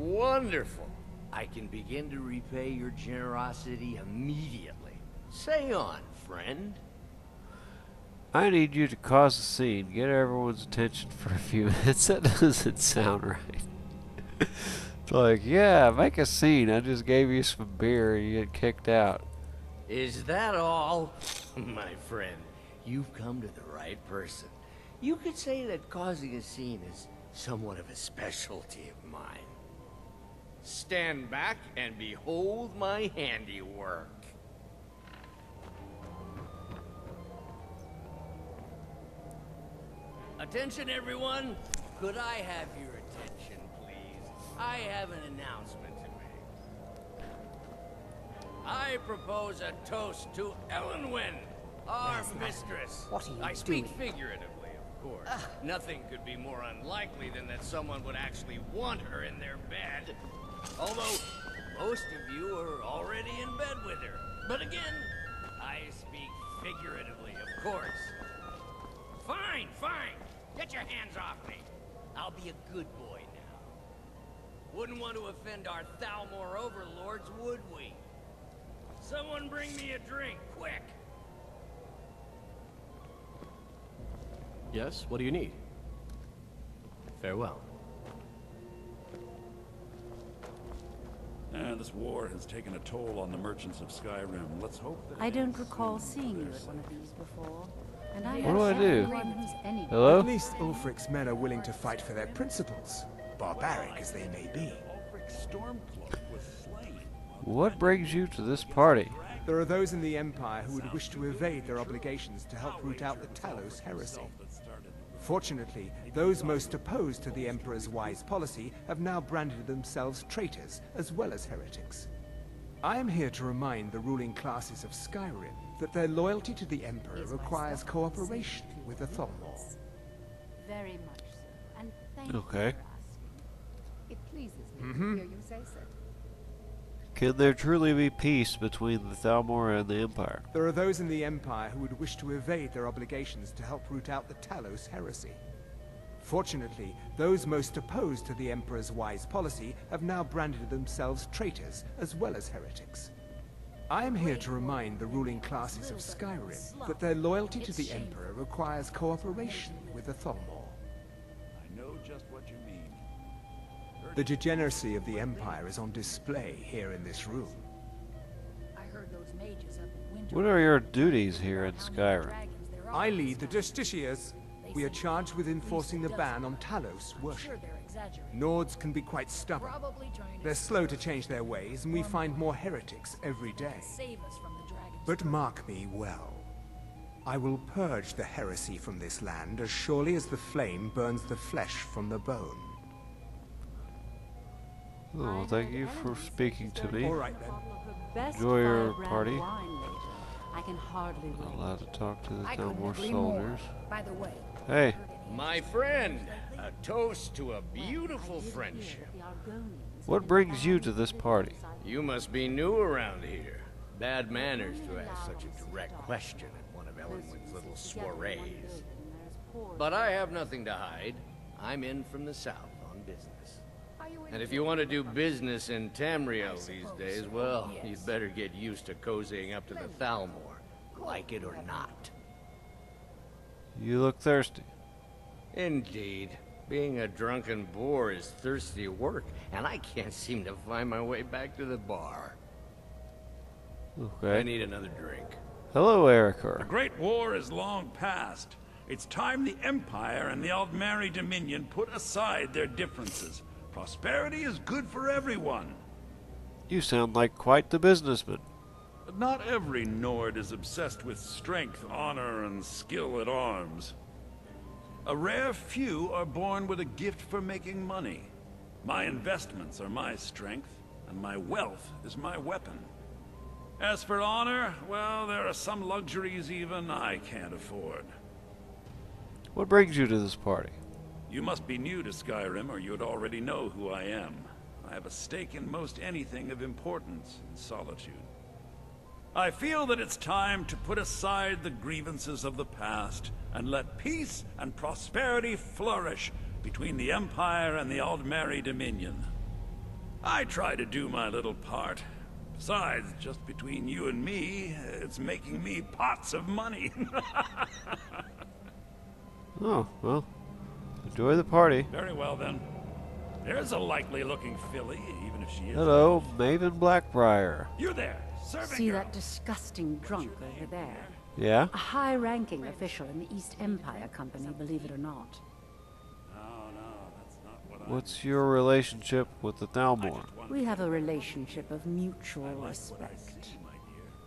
Wonderful. I can begin to repay your generosity immediately. Say on, friend. I need you to cause a scene, get everyone's attention for a few minutes. That doesn't sound right. It's like, yeah, make a scene. I just gave you some beer and you get kicked out. Is that all? My friend, you've come to the right person. You could say that causing a scene is somewhat of a specialty of mine. Stand back and behold my handiwork. Attention, everyone. Could I have your attention, please? I have an announcement to make. I propose a toast to Ellenwyn, our mistress. What are you I speak doing? figuratively, of course. Nothing could be more unlikely than that someone would actually want her in their bed. Although, most of you are already in bed with her. But again, I speak figuratively, of course. Fine, fine. Get your hands off me. I'll be a good boy now. Wouldn't want to offend our Thalmor overlords, would we? Someone bring me a drink, quick. Yes, what do you need? Farewell. This war has taken a toll on the merchants of Skyrim. Let's hope that I don't recall seeing you at one of these before. And I What do I do? Hello? Hello? At least Ulfric's men are willing to fight for their principles, barbaric as they may be. Ulfric Stormcloak was slain. What brings you to this party? There are those in the Empire who would wish to evade their obligations to help root out the Talos heresy. Fortunately, those most opposed to the Emperor's wise policy have now branded themselves traitors as well as heretics. I am here to remind the ruling classes of Skyrim that their loyalty to the Emperor requires cooperation with the Thalmor. Very much so. And thank Okay. you for asking. It pleases me to hear you say so. Can there truly be peace between the Thalmor and the Empire? There are those in the Empire who would wish to evade their obligations to help root out the Talos heresy. Fortunately, those most opposed to the Emperor's wise policy have now branded themselves traitors as well as heretics. I am here to remind the ruling classes of Skyrim that their loyalty to the Emperor requires cooperation with the Thalmor. I know just what you mean. The degeneracy of the Empire is on display here in this room. I heard those mages up in Winter. What are your duties here in Skyrim? I lead the Justiciars. We are charged with enforcing the ban on Talos worship. Nords can be quite stubborn. They're slow to change their ways, and we find more heretics every day. But mark me well. I will purge the heresy from this land as surely as the flame burns the flesh from the bone. Oh, thank you for speaking to me. All right then. Enjoy your party. I can hardly wait. Allowed to talk to the I couldn't Thalmor agree more. soldiers. By the way, Hey, My friend, a toast to a beautiful friendship. what brings you to this party? You must be new around here. Bad manners to ask such a direct question at one of Ellenwyn's little soirees. But I have nothing to hide. I'm in from the south on business. And if you want to do business in Tamriel these days, well, you'd better get used to cozying up to the Thalmor, like it or not. You look thirsty. Indeed. Being a drunken boar is thirsty work, and I can't seem to find my way back to the bar. I Okay. need another drink. Hello, The Ericor. Great War is long past. It's time the Empire and the Aldmeri Dominion put aside their differences. Prosperity is good for everyone. You sound like quite the businessman. But not every Nord is obsessed with strength, honor, and skill at arms. A rare few are born with a gift for making money. My investments are my strength, and my wealth is my weapon. As for honor, well, there are some luxuries even I can't afford. What brings you to this party? You must be new to Skyrim, or you'd already know who I am. I have a stake in most anything of importance in Solitude. I feel that it's time to put aside the grievances of the past and let peace and prosperity flourish between the Empire and the Aldmeri Dominion. I try to do my little part. Besides, just between you and me, it's making me pots of money. Oh, well. Enjoy the party. Very well, then. There's a likely-looking filly, even if she is... Hello, Maven Blackbriar. You there, serving See girl. that disgusting drunk over there? Yeah? A high-ranking official in the East Empire Company, believe it or not. No, that's not what What's your relationship with the Thalmor? We have a relationship of mutual respect.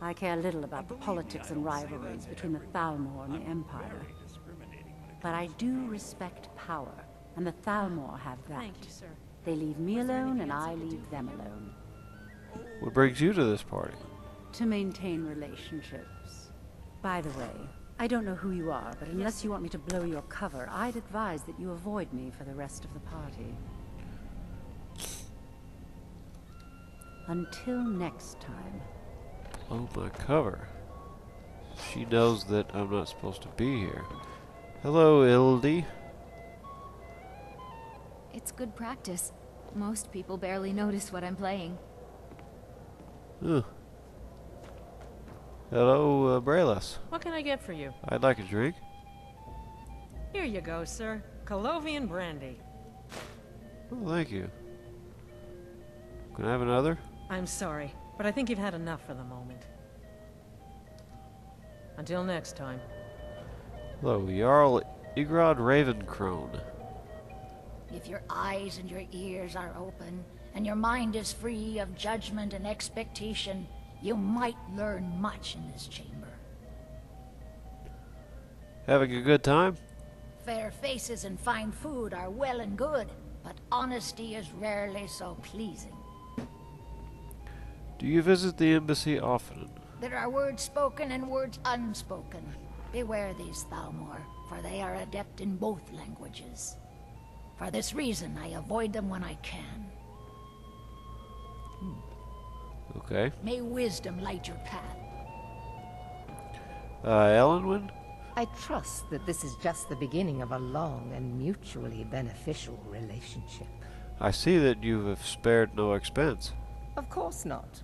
I care little about the politics and rivalries between the Thalmor and the Empire. But I do respect power, and the Thalmor have that. Thank you, sir. They leave me alone, and I leave them alone. What brings you to this party? To maintain relationships. By the way, I don't know who you are, but unless you want me to blow your cover, I'd advise that you avoid me for the rest of the party. Until next time. Oh, my cover. She knows that I'm not supposed to be here. Hello, Ildy. It's good practice. Most people barely notice what I'm playing. Huh. Hello, Brayless. What can I get for you? I'd like a drink. Here you go, sir. Colovian brandy. Oh, thank you. Can I have another? I'm sorry, but I think you've had enough for the moment. Until next time. Hello, Jarl Igrod Ravencrone. If your eyes and your ears are open, and your mind is free of judgment and expectation, you might learn much in this chamber. Having a good time? Fair faces and fine food are well and good, but honesty is rarely so pleasing. Do you visit the embassy often? There are words spoken and words unspoken. Beware these Thalmor, for they are adept in both languages. For this reason, I avoid them when I can. Okay. May wisdom light your path. Ellenwyn? I trust that this is just the beginning of a long and mutually beneficial relationship. I see that you have spared no expense. Of course not.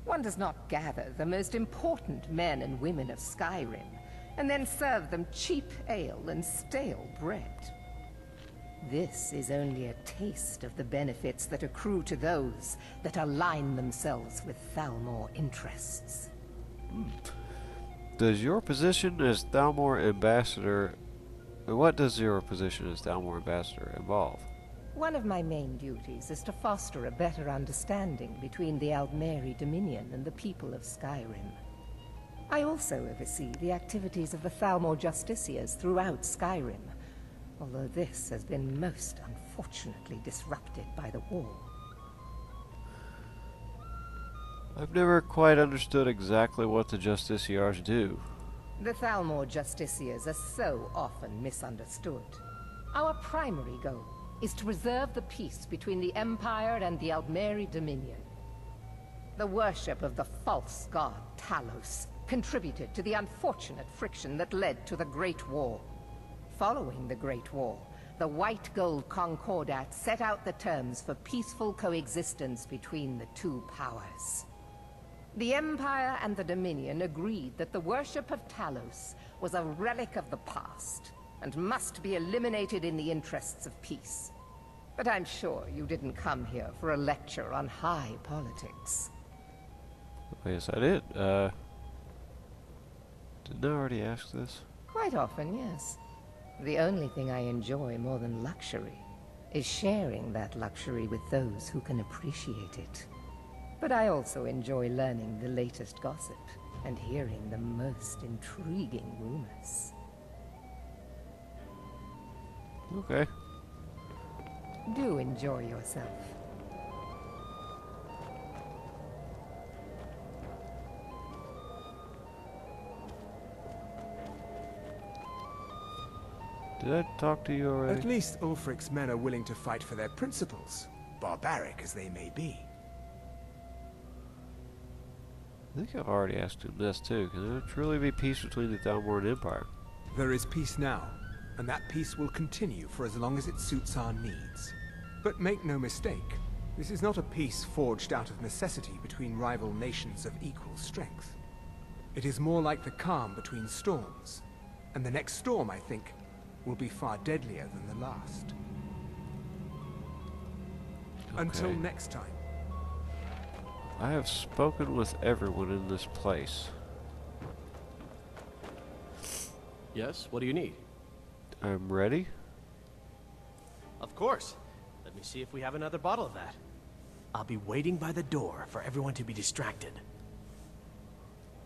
One does not gather the most important men and women of Skyrim, and then serve them cheap ale and stale bread. This is only a taste of the benefits that accrue to those that align themselves with Thalmor interests. Does your position as Thalmor Ambassador... What does your position as Thalmor Ambassador involve? One of my main duties is to foster a better understanding between the Aldmeri Dominion and the people of Skyrim. I also oversee the activities of the Thalmor Justiciars throughout Skyrim, although this has been most unfortunately disrupted by the war. I've never quite understood exactly what the Justiciars do. The Thalmor Justiciars are so often misunderstood. Our primary goal is to preserve the peace between the Empire and the Aldmeri Dominion. The worship of the false god Talos contributed to the unfortunate friction that led to the Great War. Following the Great War, the White Gold Concordat set out the terms for peaceful coexistence between the two powers. The Empire and the Dominion agreed that the worship of Talos was a relic of the past and must be eliminated in the interests of peace. But I'm sure you didn't come here for a lecture on high politics. Yes, I did. Didn't I already ask this? Quite often, yes. The only thing I enjoy more than luxury is sharing that luxury with those who can appreciate it. But I also enjoy learning the latest gossip and hearing the most intriguing rumors. Okay. Do enjoy yourself. Did I talk to you already? At least Ulfric's men are willing to fight for their principles, barbaric as they may be. I think I've already asked him this too. Can there truly be peace between the Thalmor and Empire? There is peace now, and that peace will continue for as long as it suits our needs. But make no mistake, This is not a peace forged out of necessity between rival nations of equal strength. It is more like the calm between storms. And the next storm, I think, will be far deadlier than the last. Okay. Until next time. I have spoken with everyone in this place. Yes, what do you need? I'm ready. Of course. Let me see if we have another bottle of that. I'll be waiting by the door for everyone to be distracted.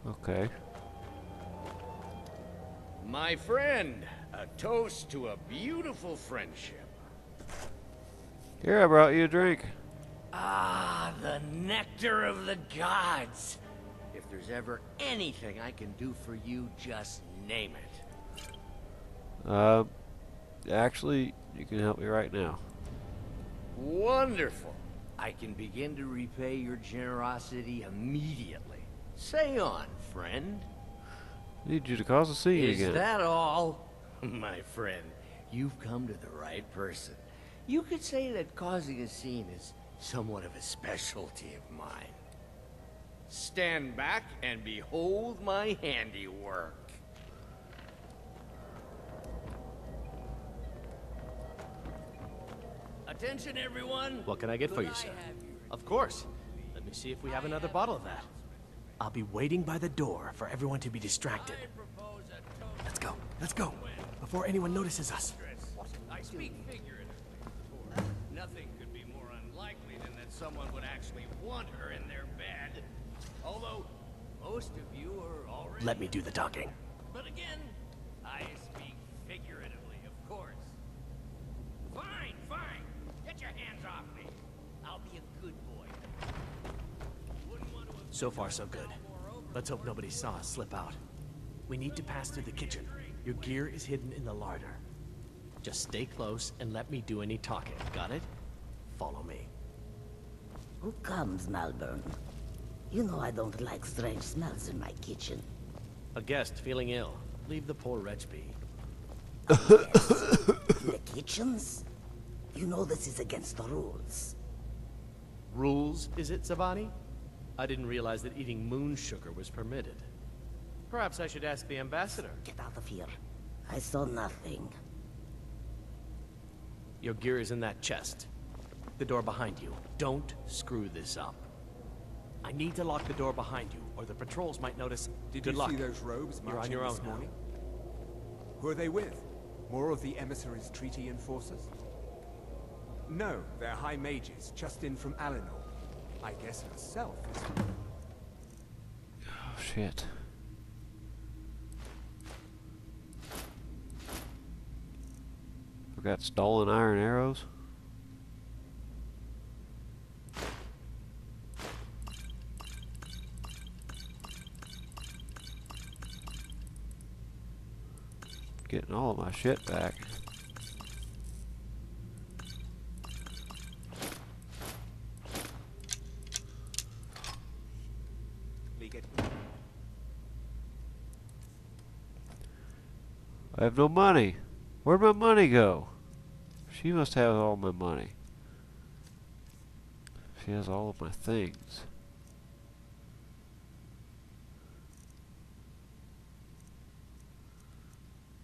Okay. My friend, a toast to a beautiful friendship. Here, I brought you a drink. Ah, the nectar of the gods. If there's ever anything I can do for you, just name it. Actually, you can help me right now. Wonderful. I can begin to repay your generosity immediately. Say on, friend. Need you to cause a scene Is again. that all? My friend, you've come to the right person. You could say that causing a scene is somewhat of a specialty of mine. Stand back and behold my handiwork. Attention, everyone. What can I get for you, sir? Of course. Let me see if we have another bottle of that. I'll be waiting by the door for everyone to be distracted. Let's go, before anyone notices us. I speak figuratively. Nothing could be more unlikely than that someone would actually want her in their bed. Although, most of you are already... Let me do the talking. But again, I speak figuratively, of course. Fine, fine. Get your hands off me. I'll be a good boy. Wouldn't want to... So far, so good. Let's hope nobody saw us slip out. We need to pass through the kitchen. Your gear is hidden in the larder. Just stay close and let me do any talking. Got it? Follow me. Who comes, Malvern? You know I don't like strange smells in my kitchen. A guest feeling ill. Leave the poor wretch be. In the kitchens? You know this is against the rules. Rules, is it, Savani? I didn't realize that eating moon sugar was permitted. Perhaps I should ask the ambassador. Get out of here. I saw nothing. Your gear is in that chest. The door behind you. Don't screw this up. I need to lock the door behind you, or the patrols might notice. Did Good you luck. see those robes You're on marching your own this now. morning? Who are they with? More of the emissaries' treaty enforcers? No, they're high mages, just in from Alinor. I guess herself is... Oh, shit. Forgot stolen iron arrows. Getting all of my shit back. I have no money. Where'd my money go? She must have all my money. She has all of my things.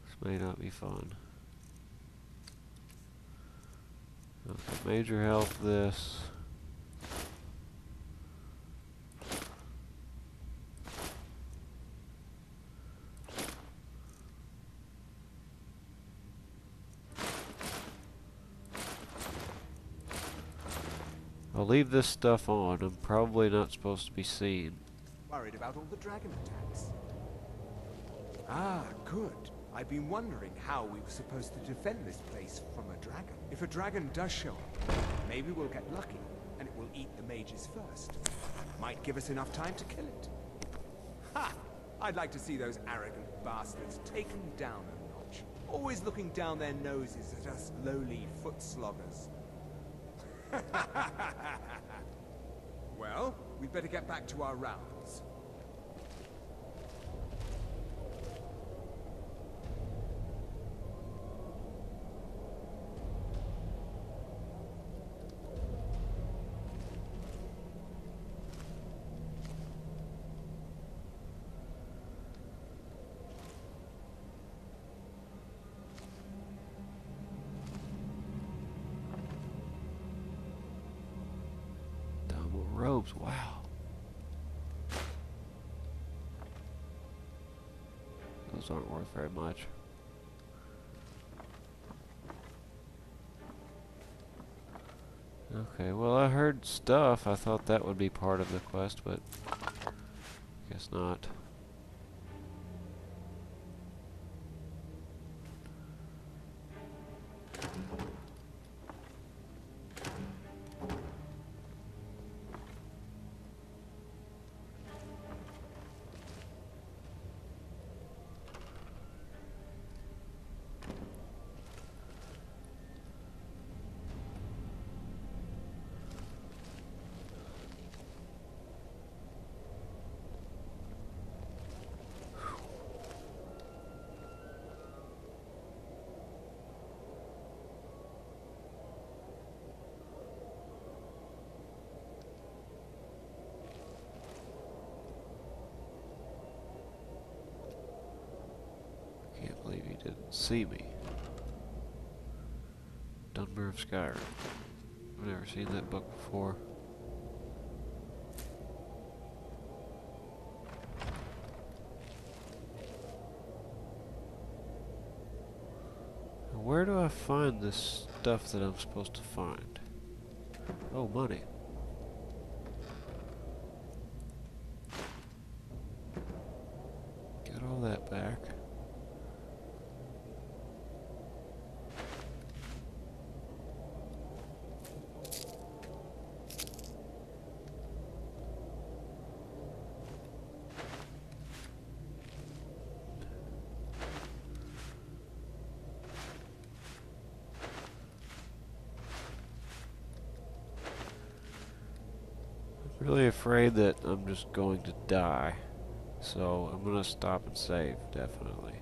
This may not be fun. Okay, major health this. I'll leave this stuff on. I'm probably not supposed to be seen. Worried about all the dragon attacks. Ah, good. I've been wondering how we were supposed to defend this place from a dragon. If a dragon does show up, maybe we'll get lucky, and it will eat the mages first. Might give us enough time to kill it. Ha! I'd like to see those arrogant bastards taken down a notch. Always looking down their noses at us lowly foot sloggers. Well, we'd better get back to our rounds. More robes, wow. Those aren't worth very much. Okay, well I heard stuff. I thought that would be part of the quest, but guess not. Can't believe he didn't see me. Dunmer of Skyrim. I've never seen that book before. Where do I find this stuff that I'm supposed to find? Oh, money. Get all that back. Really afraid that I'm just going to die, so I'm gonna stop and save, definitely.